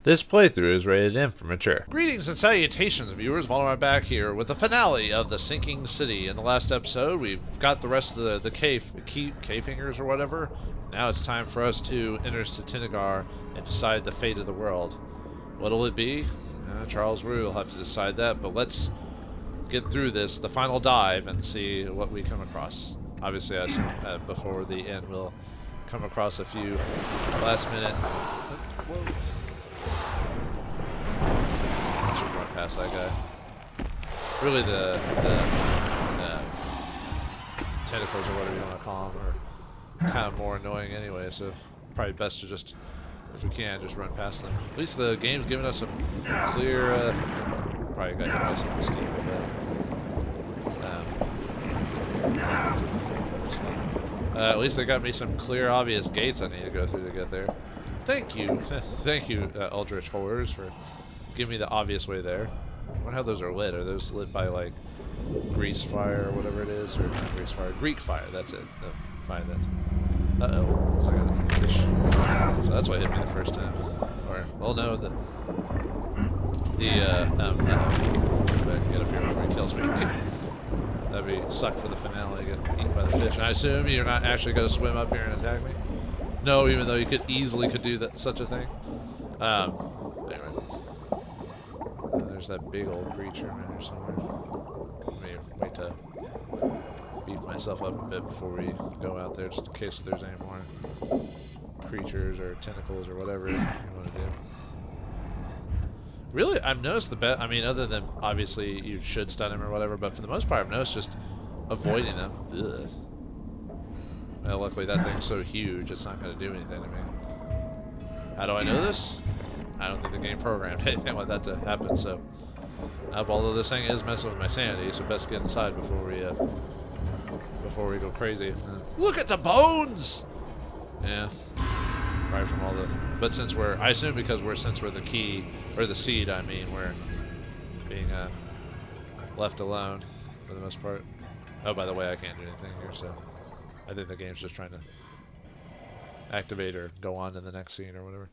This playthrough is rated M for mature. Greetings and salutations, viewers. Vauldemare back here with the finale of the Sinking City. In the last episode, we've got the rest of the cave fingers or whatever. Now it's time for us to enter Satinagar and decide the fate of the world. What'll it be? Charles Rue will have to decide that, but let's get through this, the final dive, and see what we come across. Obviously, I assume before the end, we'll come across a few last minute. Whoa. I should run past that guy. Really, the tentacles or whatever you want to call them are kind of more annoying anyway, so probably best to just, if we can, just run past them. At least the game's giving us some clear, probably got hit by some steam, but at least they got me some clear, obvious gates I need to go through to get there. Thank you, thank you, eldritch horrors, for giving me the obvious way there. I wonder how those are lit. Are those lit by like grease fire or whatever it is, or not grease fire, Greek fire? That's it. No, find that. Uh-oh, so I got a fish. So that's what hit me the first time. Or, well, no, if I can get up here before he kills me. That'd be suck for the finale, get eaten by the fish. And I assume you're not actually going to swim up here and attack me? No, even though you could easily do that, such a thing. Anyway. There's that big old creature in there somewhere. Let me wait to beef myself up a bit before we go out there, just in case there's any more creatures or tentacles or whatever you want to do. Really, I've noticed I mean, other than obviously you should stun him or whatever, but for the most part, I've noticed just avoiding them. Ugh. Well, luckily that thing's so huge, it's not going to do anything to me. How do I know this? I don't think the game programmed anything like that to happen, so... although this thing is messing with my sanity, so best get inside before we go crazy. Look at the bones! Yeah. Probably from all the... But since I assume because since we're the key, or the seed, I mean, we're being left alone for the most part. Oh, by the way, I can't do anything here, so... I think the game's just trying to activate or go on to the next scene or whatever.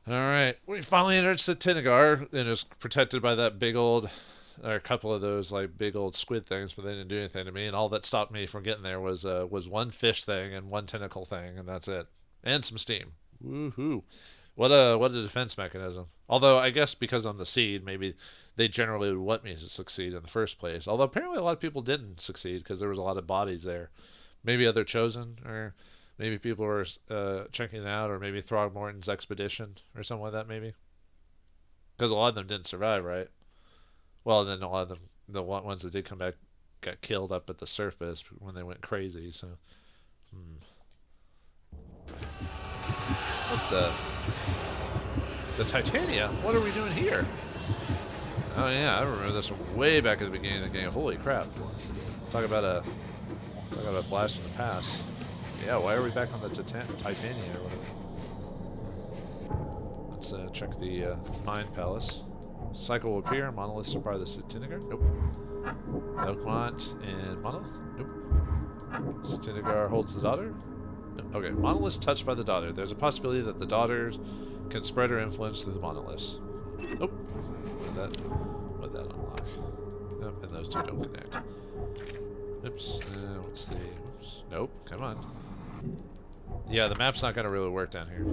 Alright, we finally entered Satinagar, and it was protected by that big old, or a couple of those like big old squid things, but they didn't do anything to me, and all that stopped me from getting there was one fish thing and one tentacle thing, and that's it. And some steam. Woohoo. What a defense mechanism. Although, I guess because I'm the seed, maybe they generally would want me to succeed in the first place. Although apparently a lot of people didn't succeed because there was a lot of bodies there. Maybe other chosen, or maybe people were checking it out, or maybe Throgmorton's expedition, or something like that, maybe. Because a lot of them didn't survive, right? Well, then a lot of them, the ones that did come back, got killed up at the surface when they went crazy, so... What the Titania? What are we doing here? Oh yeah, I remember this from way back at the beginning of the game. Holy crap. Talk about a blast from the past. Yeah, why are we back on the Titania or whatever? Let's check the Mind Palace. Cycle will appear. Monoliths are part of the Satinagar. Nope. Oakmont and Monolith. Nope. Satinagar holds the daughter. No. Okay, monoliths touched by the daughter. There's a possibility that the daughters can spread her influence through the monoliths. Nope. What that unlock? Nope, and those two don't connect. Oops. What's the... Oops. Nope. Come on. Yeah, the map's not going to really work down here.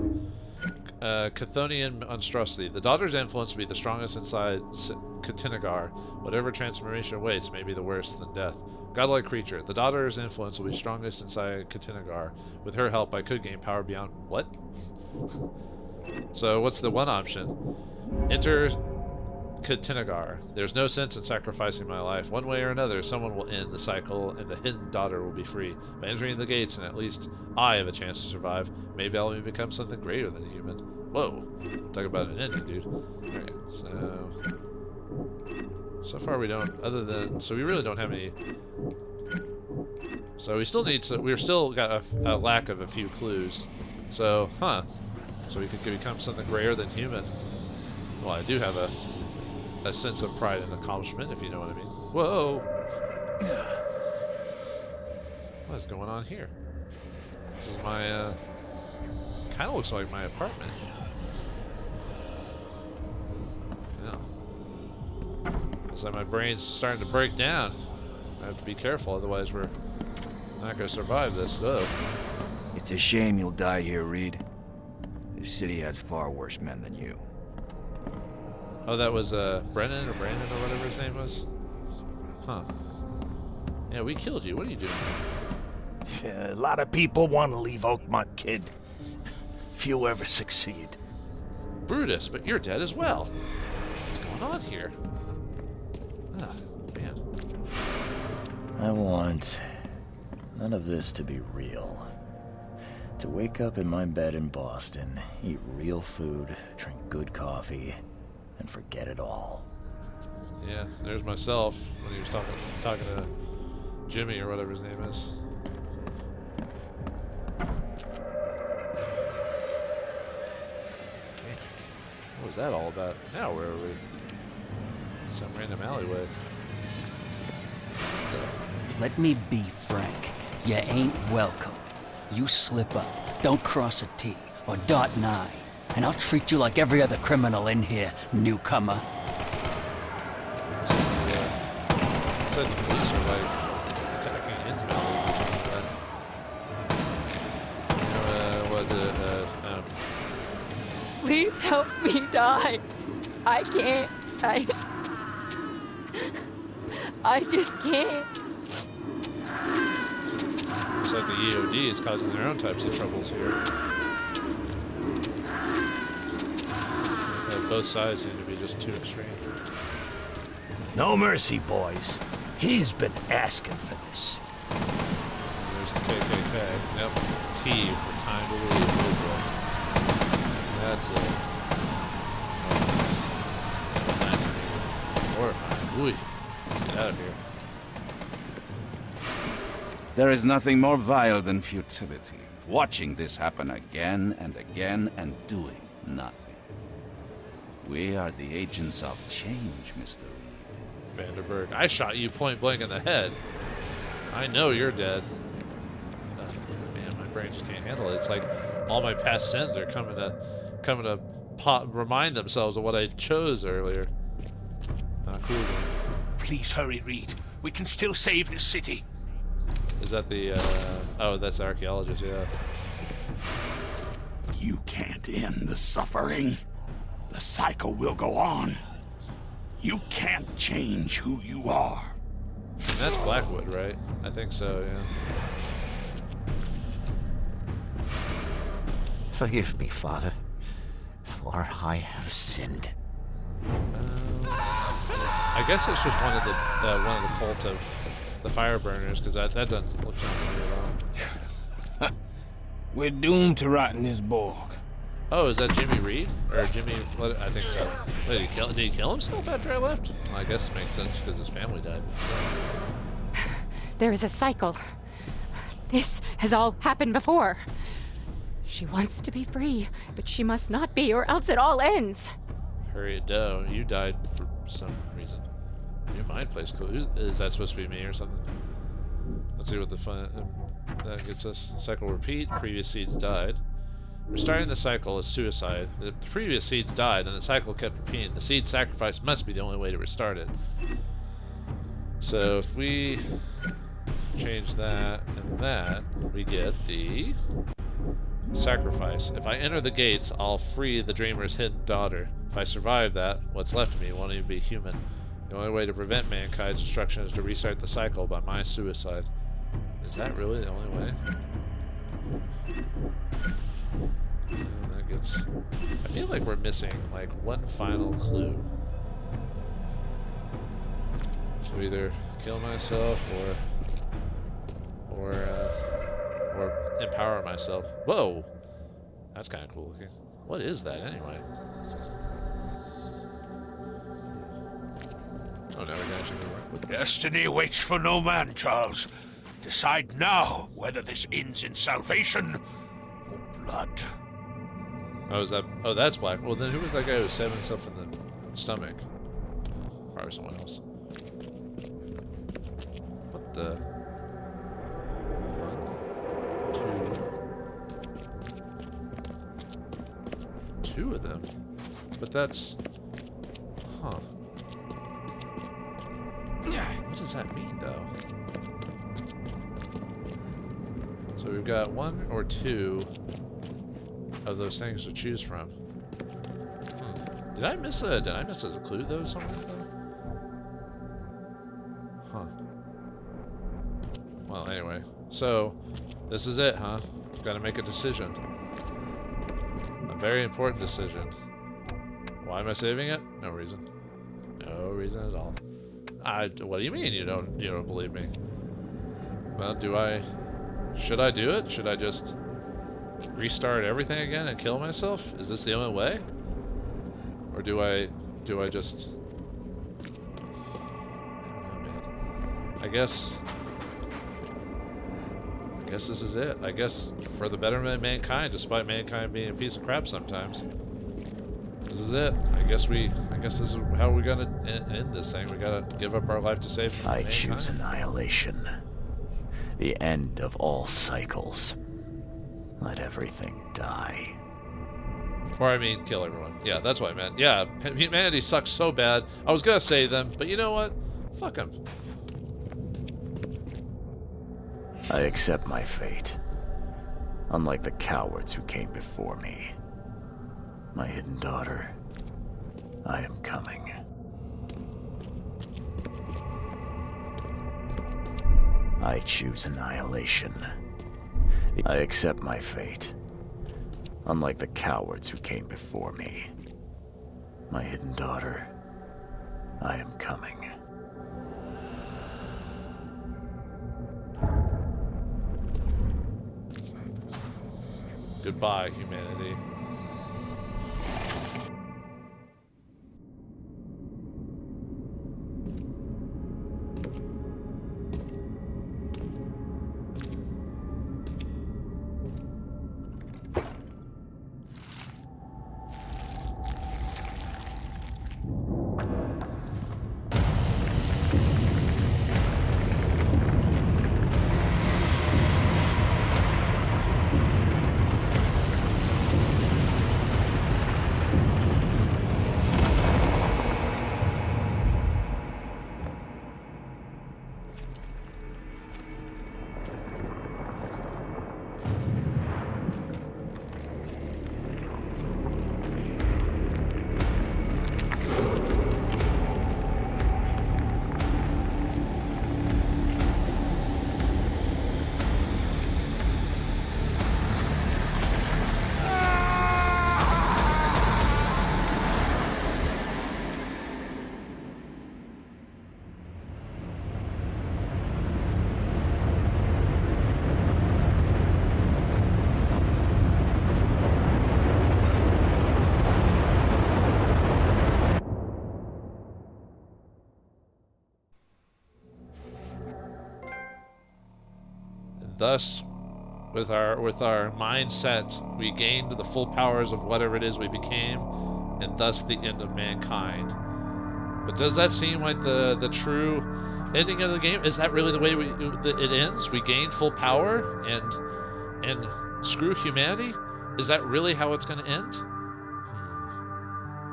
Chthonian monstrosity. The daughter's influence will be the strongest inside Satinagar. Whatever transformation awaits may be the worst than death. Godlike creature. The daughter's influence will be strongest inside Satinagar. With her help, I could gain power beyond... What? So, what's the one option? Enter Satinagar. There's no sense in sacrificing my life. One way or another, someone will end the cycle, and the hidden daughter will be free. By entering the gates, and at least I have a chance to survive, maybe I'll even become something greater than a human. Whoa. Talk about an ending, dude. Okay, so far we don't, other than, so we really don't have any, so we still need to, we've still got a lack of a few clues. So, so we could become something greater than human. Well, I do have a sense of pride and accomplishment, if you know what I mean. Whoa! What is going on here? This is my, kind of looks like my apartment. It's like my brain's starting to break down. I have to be careful, otherwise we're not going to survive this. Ugh. It's a shame you'll die here, Reed. This city has far worse men than you. Oh, that was Brennan or Brandon or whatever his name was? Huh. Yeah, we killed you. What are you doing here? A lot of people want to leave Oakmont, kid. Few ever succeed. Brutus, but you're dead as well. What's going on here? Ah, man. I want none of this to be real. To wake up in my bed in Boston, eat real food, drink good coffee, and forget it all. Yeah, there's myself when he was talking to Jimmy or whatever his name is. What was that all about? Now where are we? Some random alleyway. Let me be frank. You ain't welcome. You slip up, don't cross a T or dot an I, and I'll treat you like every other criminal in here, newcomer. Said the police are like attacking Innsmouth or something like that. You know, Please help me die. I can't. I just can't. looks like the EOD is causing their own types of troubles here. Both sides seem to be just too extreme. No mercy, boys. He's been asking for this. There's the KKK. Yep. T for time to leave Israel. That's it. Oh, nice. Horrifying. Ooh. Let's get out of here. There is nothing more vile than futility. Watching this happen again and again and doing nothing. We are the agents of change, Mr. Reed. Vanderberg, I shot you point blank in the head. I know you're dead. Man, my brain just can't handle it. It's like all my past sins are coming to remind themselves of what I chose earlier. Not cool. Please hurry, Reed. We can still save this city. Is that the, oh, that's the archaeologist, yeah. You can't end the suffering. The cycle will go on. You can't change who you are. And that's Blackwood, right? I think so, yeah. Forgive me, Father, for I have sinned. I guess it's just one of the cult of the fire burners, because that doesn't look familiar at all. We're doomed to rot in this borg. Oh, is that Jimmy Reed? Or Jimmy... I think so. Wait, did he kill himself after I left? Well, I guess it makes sense because his family died. So. There is a cycle. This has all happened before. She wants to be free, but she must not be, or else it all ends. Harriet Doe, you died for some reason. Your mind plays cool. Is that supposed to be me or something? Let's see what the fun that gets us. Cycle repeat. Previous seeds died. Restarting the cycle is suicide. The previous seeds died, and the cycle kept repeating. The seed sacrifice must be the only way to restart it. So if we change that and that, we get the sacrifice. If I enter the gates, I'll free the dreamer's hidden daughter. If I survive that, what's left of me won't even be human. The only way to prevent mankind's destruction is to restart the cycle by my suicide. Is that really the only way? That gets... I feel like we're missing, like, one final clue. So either kill myself or empower myself. Whoa! That's kind of cool looking. What is that, anyway? Oh, now we can actually work with it. Destiny waits for no man, Charles. Decide now whether this ends in salvation or blood. Oh, is that? Oh, that's Black. Well, then who was that guy who stabbed himself in the stomach? Probably someone else. What the? 1, 2. 2 of them. But that's... Huh. What does that mean, though? So we've got 1 or 2 of those things to choose from. Did I miss a clue though somewhere? Huh. Well, anyway. So this is it, huh? Got to make a decision. A very important decision. Why am I saving it? No reason. No reason at all. What do you mean you don't believe me? Well, should I do it? Should I just restart everything again and kill myself? Is this the only way? Or do I just... I don't know, man. I guess this is it. I guess for the betterment of mankind, despite mankind being a piece of crap sometimes. This is it. I guess this is how we're gonna end this thing. We gotta give up our life to save mankind. I choose annihilation. The end of all cycles. Let everything die. Or I mean, kill everyone. Yeah, that's what I meant. Yeah, humanity sucks so bad. I was gonna save them, but you know what? Fuck them. I accept my fate. Unlike the cowards who came before me. My hidden daughter, I am coming. I choose annihilation. I accept my fate. Unlike the cowards who came before me. My hidden daughter, I am coming. Goodbye, humanity. Thus, with our mindset, we gained the full powers of whatever it is we became, and thus the end of mankind. But does that seem like the true ending of the game? Is that really the way it ends? We gain full power and screw humanity? Is that really how it's going to end?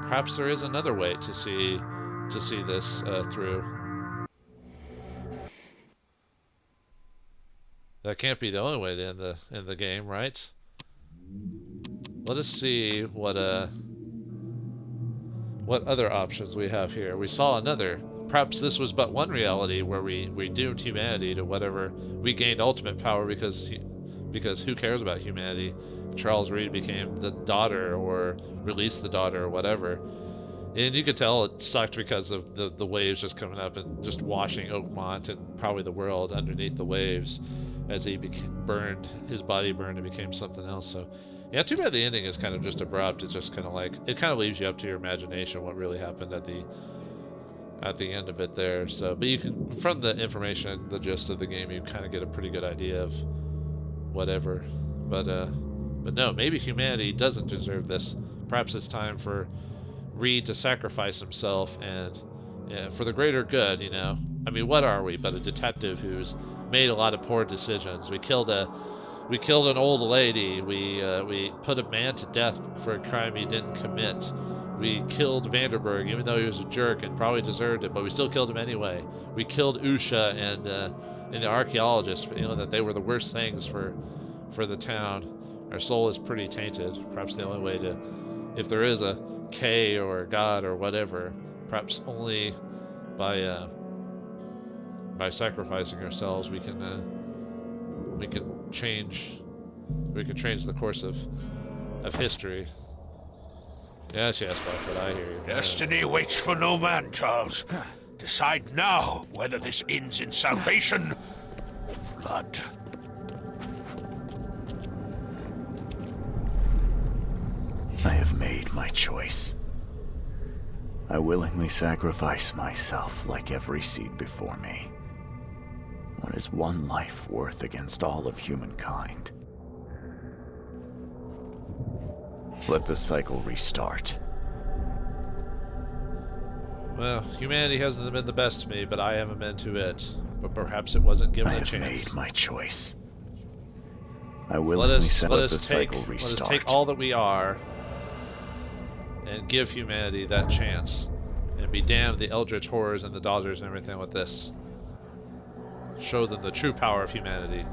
Perhaps there is another way to see this through. That can't be the only way to end the game, right? Let us see what other options we have here. We saw another. Perhaps this was but one reality where we doomed humanity to whatever. We gained ultimate power because who cares about humanity? Charles Reed became the daughter or released the daughter or whatever. And you could tell it sucked because of the waves just coming up and just washing Oakmont and probably the world underneath the waves as he burned, his body burned and became something else. So yeah, too bad the ending is kind of just abrupt. It's just kind of like, it kind of leaves you up to your imagination what really happened at the end of it there. So, but you can, from the information, the gist of the game, you kind of get a pretty good idea of whatever. But no, maybe humanity doesn't deserve this. Perhaps it's time for Reed to sacrifice himself and for the greater good, you know. I mean, what are we but a detective who's made a lot of poor decisions? We killed an old lady. We put a man to death for a crime he didn't commit. We killed Vanderberg, even though he was a jerk and probably deserved it, but we still killed him anyway. We killed Usha and the archaeologist, feeling that they were the worst things for the town. Our soul is pretty tainted. Perhaps the only way to, if there is a K or a God or whatever, perhaps only by sacrificing ourselves we can change the course of history. Yes, Buffett, I hear you. Destiny waits for no man, Charles. Decide now whether this ends in salvation or blood. I have made my choice. I willingly sacrifice myself like every seed before me. What is one life worth against all of humankind? Let the cycle restart. Well, humanity hasn't been the best to me, but I haven't been to it. But perhaps it wasn't given a chance. I have made my choice. I willingly set up the cycle restart. Let us take all that we are and give humanity that chance. And be damned the eldritch horrors and the dodgers and everything with this. Show them the true power of humanity.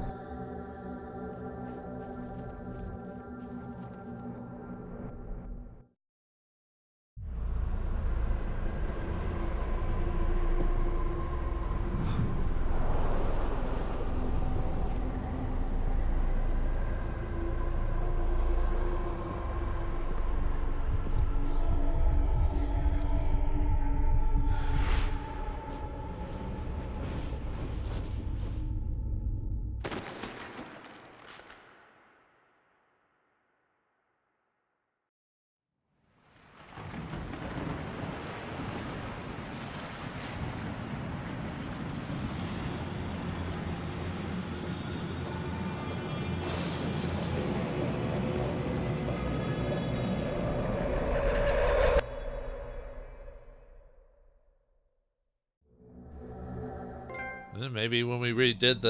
Maybe when we redid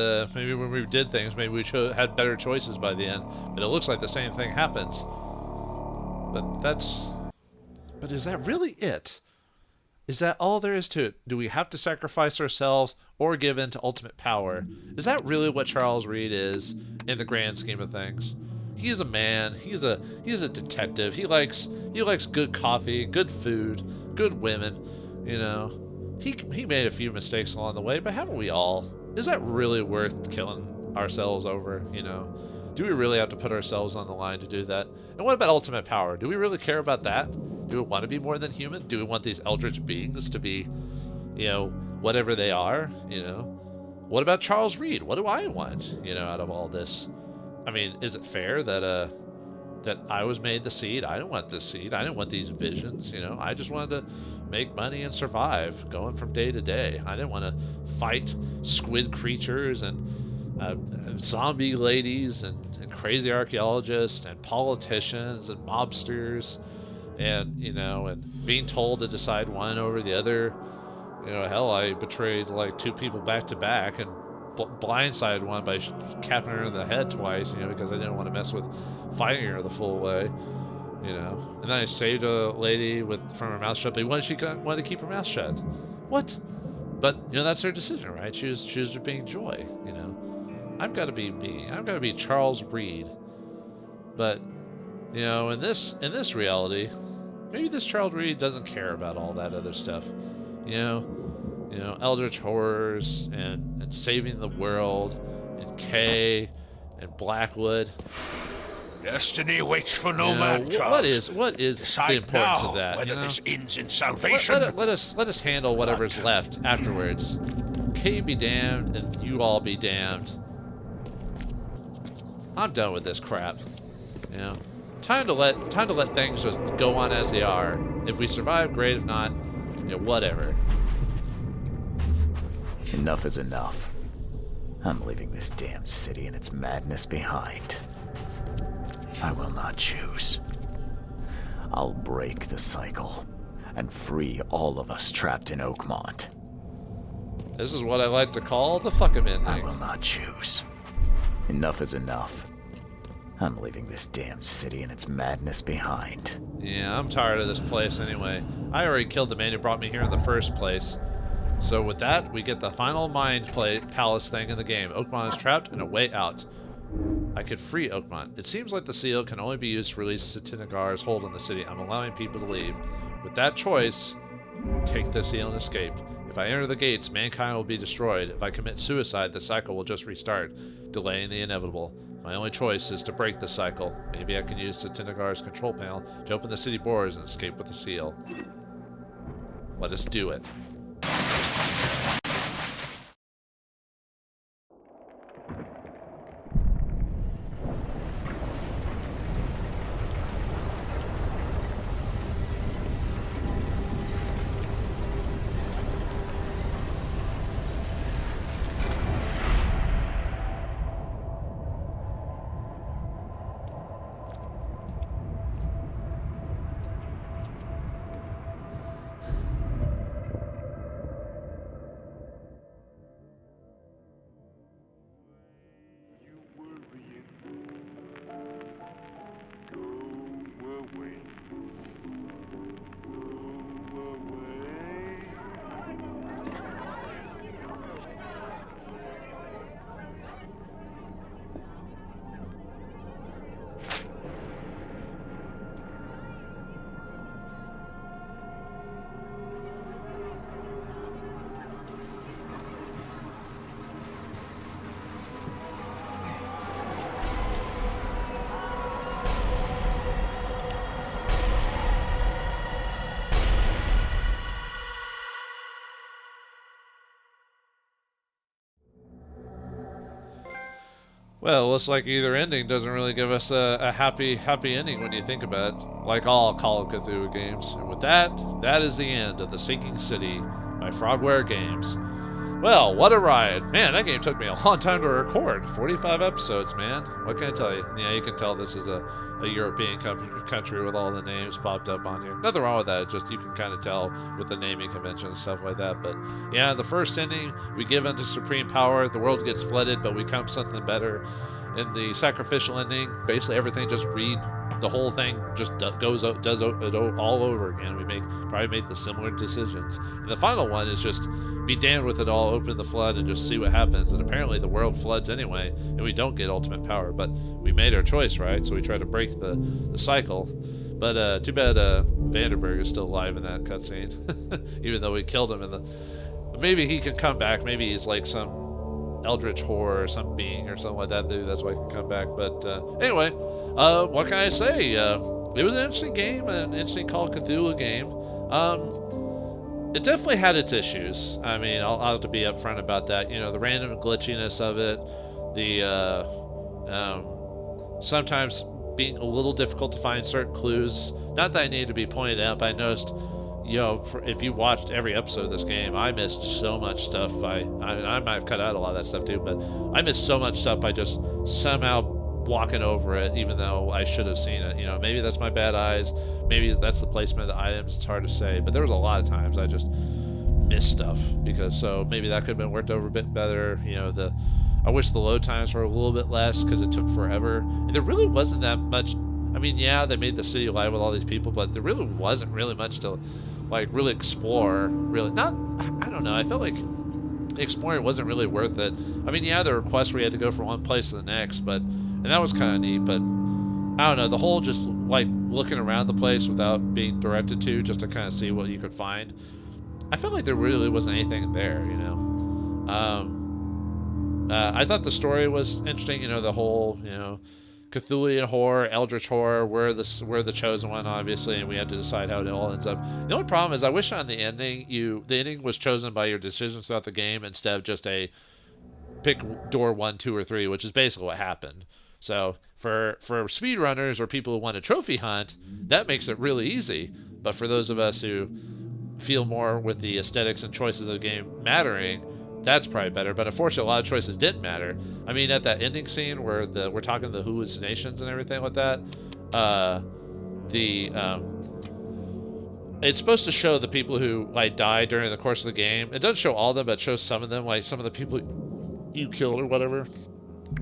things, maybe we had better choices by the end. But it looks like the same thing happens. But is that really it? Is that all there is to it? Do we have to sacrifice ourselves or give in to ultimate power? Is that really what Charles Reed is in the grand scheme of things? He's a man. He's a detective. He likes good coffee, good food, good women, you know. He made a few mistakes along the way, but haven't we all? Is that really worth killing ourselves over, you know? Do we really have to put ourselves on the line to do that? And what about ultimate power? Do we really care about that? Do we want to be more than human? Do we want these eldritch beings to be, you know, whatever they are, you know? What about Charles Reed? What do I want, you know, out of all this? I mean, is it fair that I was made the seed? I didn't want this seed. I didn't want these visions, you know? I just wanted to make money and survive, going from day to day. I didn't want to fight squid creatures and zombie ladies and crazy archaeologists and politicians and mobsters and, you know, and being told to decide one over the other. You know, hell, I betrayed like 2 people back to back and blindsided one by capping her in the head twice, you know, because I didn't want to mess with fighting her the full way. You know, and then I saved a lady from her mouth shut, but wanted to keep her mouth shut. What? But you know, that's her decision, right? She was being Joy. You know, I've got to be me. I've got to be Charles Reed. But you know, in this reality, maybe this Charles Reed doesn't care about all that other stuff. You know, eldritch horrors and saving the world and Kay and Blackwood. Destiny waits for no man, Charles. What is Decide the importance now of that? Whether you know? this ends in salvation. Let us handle whatever's left afterwards. Kay be damned, and you all be damned. I'm done with this crap. You know, time to let things just go on as they are. If we survive, great. If not, you know, whatever. Enough is enough. I'm leaving this damn city and its madness behind. I will not choose. I'll break the cycle and free all of us trapped in Oakmont. This is what I like to call the fuck-em ending. I will not choose. Enough is enough. I'm leaving this damn city and its madness behind. Yeah, I'm tired of this place anyway. I already killed the man who brought me here in the first place. So with that, we get the final mind palace thing in the game. Oakmont is trapped and a way out. I could free Oakmont. It seems like the seal can only be used to release Satinagar's hold on the city. I'm allowing people to leave. With that choice, take the seal and escape. If I enter the gates, mankind will be destroyed. If I commit suicide, the cycle will just restart, delaying the inevitable. My only choice is to break the cycle. Maybe I can use Satinagar's control panel to open the city borders and escape with the seal. Let us do it. Well, looks like either ending doesn't really give us a happy ending when you think about it, like all Call of Cthulhu games. And with that, that is the end of The Sinking City by Frogwares Games. Well, what a ride. Man, that game took me a long time to record. 45 episodes, man. What can I tell you? Yeah, you can tell this is a European country with all the names popped up on here. Nothing wrong with that. It's just you can kind of tell with the naming convention and stuff like that. But yeah, the first ending, we give unto supreme power. The world gets flooded, but we come something better. In the sacrificial ending, basically everything just the whole thing just does it all over again. We probably made the similar decisions. And the final one is just be damned with it all, open the flood, and just see what happens. And apparently the world floods anyway, and we don't get ultimate power. But we made our choice, right? So we try to break the cycle. But too bad Vanderberg is still alive in that cutscene, even though we killed him. Maybe he can come back. Maybe he's like some eldritch horror or some being or something like that. That's why he can come back. But anyway, what can I say? It was an interesting game, an interesting Call of Cthulhu game. It definitely had its issues. I mean, I'll have to be upfront about that. You know, the random glitchiness of it, the sometimes being a little difficult to find certain clues. Not that I need to be pointed out, but I noticed, you know, if you watched every episode of this game, I missed so much stuff. I might have cut out a lot of that stuff too, but I missed so much stuff by just somehow walking over it, even though I should have seen it. You know, maybe that's my bad eyes. Maybe that's the placement of the items. It's hard to say, but there was a lot of times I just missed stuff so maybe that could have been worked over a bit better. You know, I wish the load times were a little bit less because it took forever, and there really wasn't that much. I mean, yeah, they made the city live with all these people, but there really wasn't really much to like really explore. Really, not. I don't know. I felt like exploring wasn't really worth it. I mean, yeah, there were quests where you had to go from one place to the next, and that was kind of neat. But I don't know. The whole just like looking around the place without being directed to, just to kind of see what you could find. I felt like there really wasn't anything there. You know. I thought the story was interesting. You know, the whole Cthulhian horror, eldritch horror. We're the chosen one, obviously, and we had to decide how it all ends up. The only problem is, I wish on the ending, the ending was chosen by your decisions throughout the game instead of just a pick door 1, 2, or 3, which is basically what happened. So for speedrunners or people who want a trophy hunt, that makes it really easy. But for those of us who feel more with the aesthetics and choices of the game mattering, that's probably better. But unfortunately, a lot of choices didn't matter. I mean, at that ending scene where we're talking the hallucinations and everything like that, it's supposed to show the people who like died during the course of the game. It doesn't show all of them, but it shows some of them, like some of the people you killed or whatever.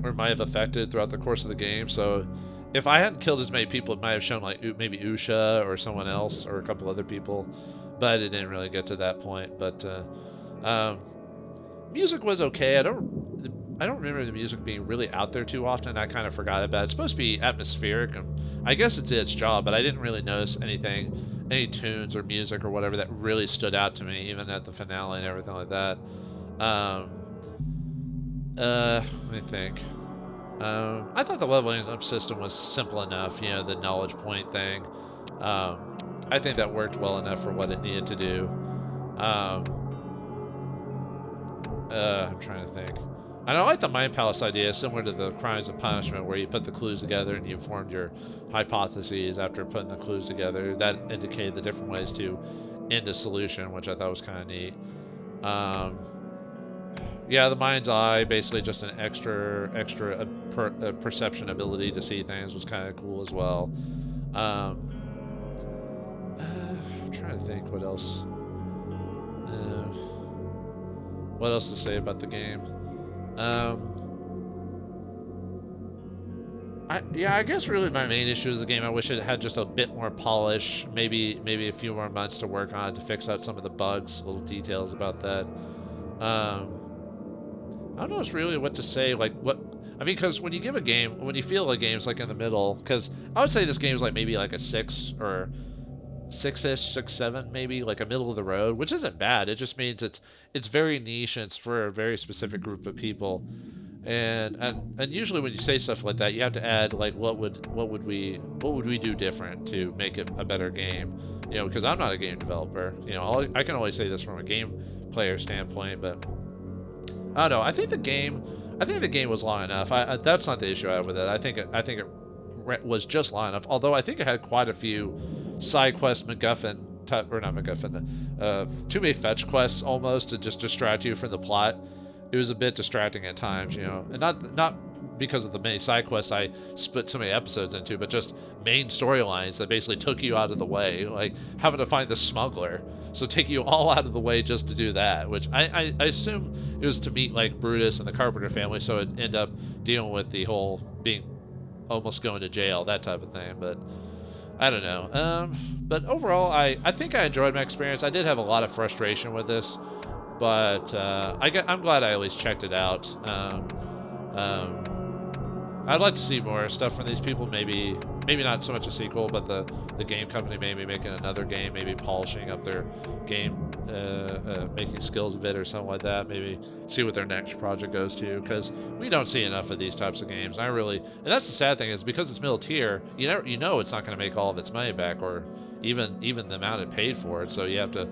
or might have affected throughout the course of the game. So if I hadn't killed as many people, it might have shown like maybe Usha or someone else or a couple other people, but it didn't really get to that point. But music was okay. I don't remember the music being really out there too often. I kind of forgot about it. It's supposed to be atmospheric, and I guess it did its job, but I didn't really notice any tunes or music or whatever that really stood out to me, even at the finale and everything like that. Let me think. I thought the leveling up system was simple enough, you know, the knowledge point thing. I think that worked well enough for what it needed to do. I'm trying to think. I like the Mind Palace idea, similar to the Crimes of Punishment, where you put the clues together and you formed your hypotheses after putting the clues together. That indicated the different ways to end a solution, which I thought was kind of neat. Yeah, the Mind's Eye, basically just an extra perception ability to see things, was kind of cool as well. I'm trying to think what else. What else to say about the game? I guess really my main issue is the game. I wish it had just a bit more polish, maybe a few more months to work on it to fix out some of the bugs, little details about that. I don't know really what to say. Like what I mean, because when you feel a game's like in the middle, because I would say this game is like maybe like a 6 or 6-ish, 6, 7, maybe like a middle of the road, which isn't bad. It just means it's very niche and it's for a very specific group of people. And usually when you say stuff like that, you have to add like what would we do different to make it a better game? You know, because I'm not a game developer. You know, I can only say this from a game player standpoint, but I don't know. I think the game was long enough. That's not the issue I have with it. I think it was just long enough. Although I think it had quite a few side quest MacGuffin, or not MacGuffin, too many fetch quests almost to just distract you from the plot. It was a bit distracting at times, you know, and not because of the many side quests I split so many episodes into, but just main storylines that basically took you out of the way, like having to find the smuggler. So take you all out of the way just to do that, which I assume it was to meet like Brutus and the Carpenter family, so it'd end up dealing with the whole being almost going to jail, that type of thing. But I don't know. But overall, I think I enjoyed my experience. I did have a lot of frustration with this, but I'm glad I at least checked it out. I'd like to see more stuff from these people. Maybe not so much a sequel, but the game company maybe making another game, maybe polishing up their game, making skills a bit or something like that. Maybe see what their next project goes to, because we don't see enough of these types of games. And that's the sad thing, is because it's middle tier, you know it's not going to make all of its money back, or even the amount it paid for it. So you have to,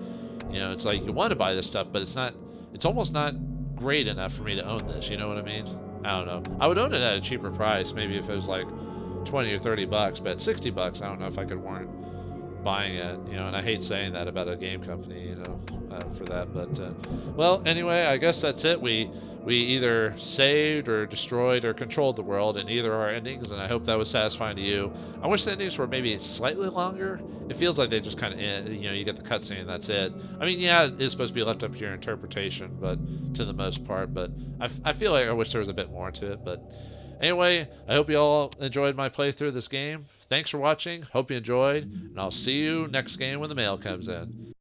you know, it's like you want to buy this stuff, but it's almost not great enough for me to own this. You know what I mean? I don't know. I would own it at a cheaper price, maybe if it was like $20 or $30, but at $60, I don't know if I could warrant buying it, you know. And I hate saying that about a game company, you know, for that. But well, anyway, I guess that's it. We either saved or destroyed or controlled the world, and either are our endings, and I hope that was satisfying to you. I wish the endings were maybe slightly longer. It feels like they just kind of end, you know, you get the cutscene and that's it. I mean, yeah, it is supposed to be left up to your interpretation, but to the most part, but I feel like I wish there was a bit more to it. But anyway, I hope you all enjoyed my playthrough of this game. Thanks for watching. Hope you enjoyed, and I'll see you next game when the mail comes in.